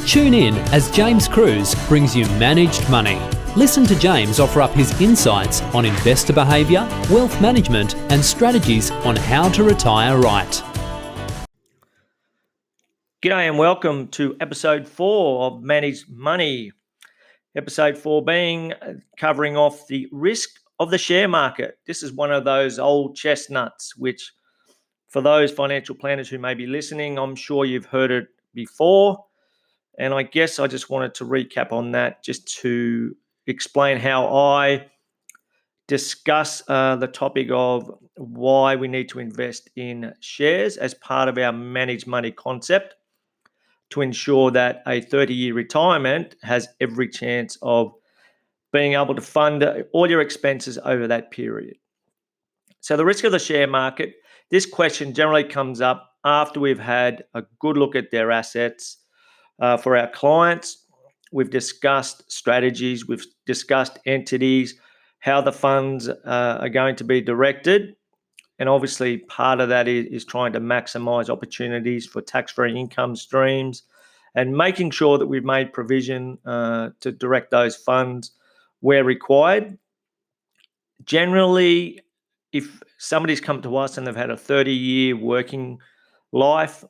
Tune in as James Cruz brings you Managed Money. Listen to James offer up his insights on investor behaviour, wealth management and strategies on how to retire right. G'day and welcome to episode 4 of Managed Money. Episode 4 being covering off the risk of the share market. This is one of those old chestnuts, which for those financial planners who may be listening, I'm sure you've heard it before. And I guess I just wanted to recap on that just to explain how I discuss the topic of why we need to invest in shares as part of our managed money concept to ensure that a 30-year retirement has every chance of being able to fund all your expenses over that period. So the risk of the share market, this question generally comes up after we've had a good look at their assets. For our clients, we've discussed strategies, we've discussed entities, how the funds are going to be directed. And obviously part of that is trying to maximize opportunities for tax-free income streams and making sure that we've made provision to direct those funds where required. Generally, if somebody's come to us and they've had a 30-year working life,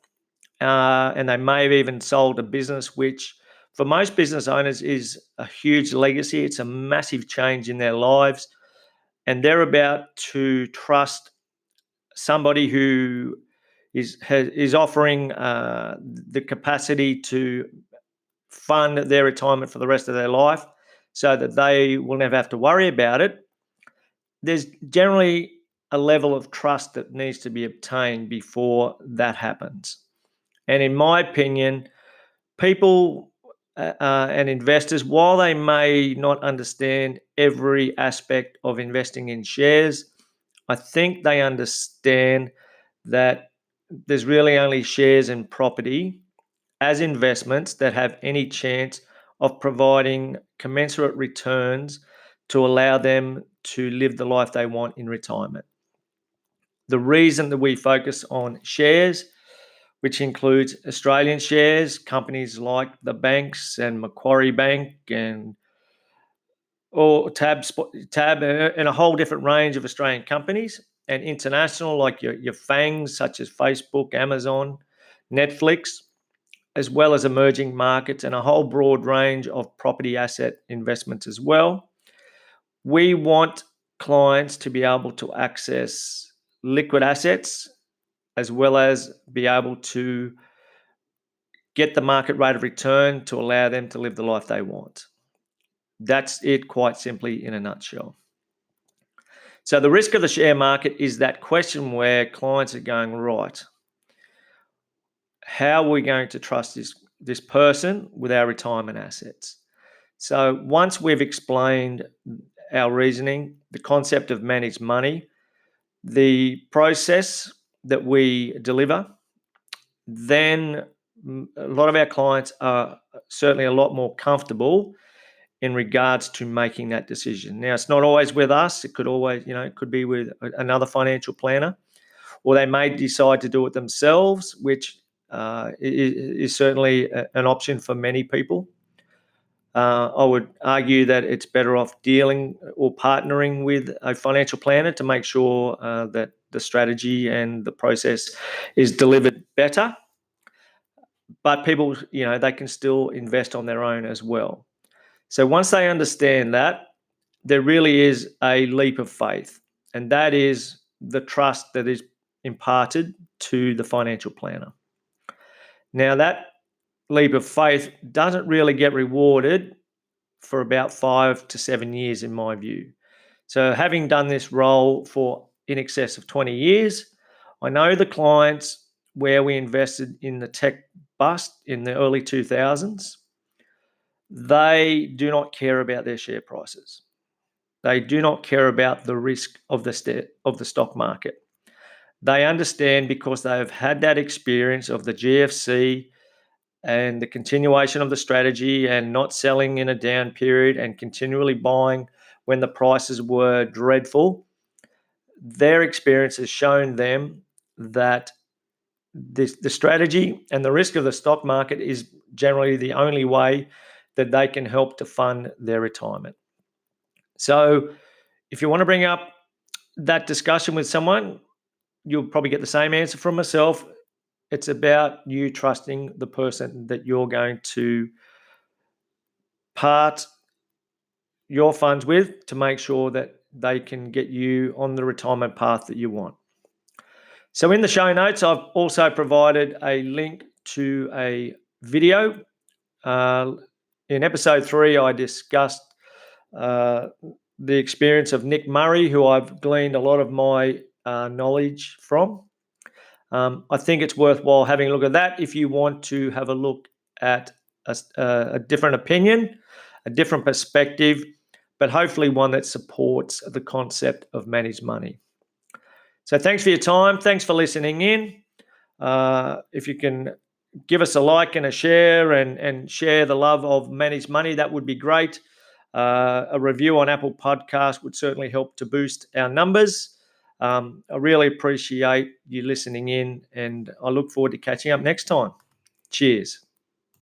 and they may have even sold a business, which for most business owners is a huge legacy. It's a massive change in their lives. And they're about to trust somebody who is offering the capacity to fund their retirement for the rest of their life so that they will never have to worry about it. There's generally a level of trust that needs to be obtained before that happens. And in my opinion, people and investors, while they may not understand every aspect of investing in shares, I think they understand that there's really only shares and property as investments that have any chance of providing commensurate returns to allow them to live the life they want in retirement. The reason that we focus on shares, which includes Australian shares, companies like the banks and Macquarie Bank or Tab and a whole different range of Australian companies, and international like your FANGs such as Facebook, Amazon, Netflix, as well as emerging markets and a whole broad range of property asset investments as well. We want clients to be able to access liquid assets as well as be able to get the market rate of return to allow them to live the life they want. That's it, quite simply, in a nutshell. So the risk of the share market is that question where clients are going, right, how are we going to trust this person with our retirement assets? So once we've explained our reasoning, the concept of managed money, the process that we deliver, then a lot of our clients are certainly a lot more comfortable in regards to making that decision. Now, it's not always with us. It could always, it could be with another financial planner, or they may decide to do it themselves, which is certainly an option for many people. I would argue that it's better off dealing or partnering with a financial planner to make sure that the strategy and the process is delivered better. But people, they can still invest on their own as well. So once they understand that, there really is a leap of faith, and that is the trust that is imparted to the financial planner. Now, that leap of faith doesn't really get rewarded for about 5 to 7 years, in my view. So having done this role for in excess of 20 years, I know the clients where we invested in the tech bust in the early 2000s, they do not care about their share prices. They do not care about the risk of the stock market. They understand because they have had that experience of the GFC and the continuation of the strategy and not selling in a down period and continually buying when the prices were dreadful. Their experience has shown them that the strategy and the risk of the stock market is generally the only way that they can help to fund their retirement. So if you want to bring up that discussion with someone, you'll probably get the same answer from myself. It's about you trusting the person that you're going to part your funds with to make sure that they can get you on the retirement path that you want. So in the show notes, I've also provided a link to a video. In episode 3, I discussed the experience of Nick Murray, who I've gleaned a lot of my knowledge from. I think it's worthwhile having a look at that if you want to have a look at a different opinion, a different perspective, but hopefully one that supports the concept of managed money. So thanks for your time. Thanks for listening in. If you can give us a like and a share and share the love of managed money, that would be great. A review on Apple Podcasts would certainly help to boost our numbers. I really appreciate you listening in, and I look forward to catching up next time. Cheers.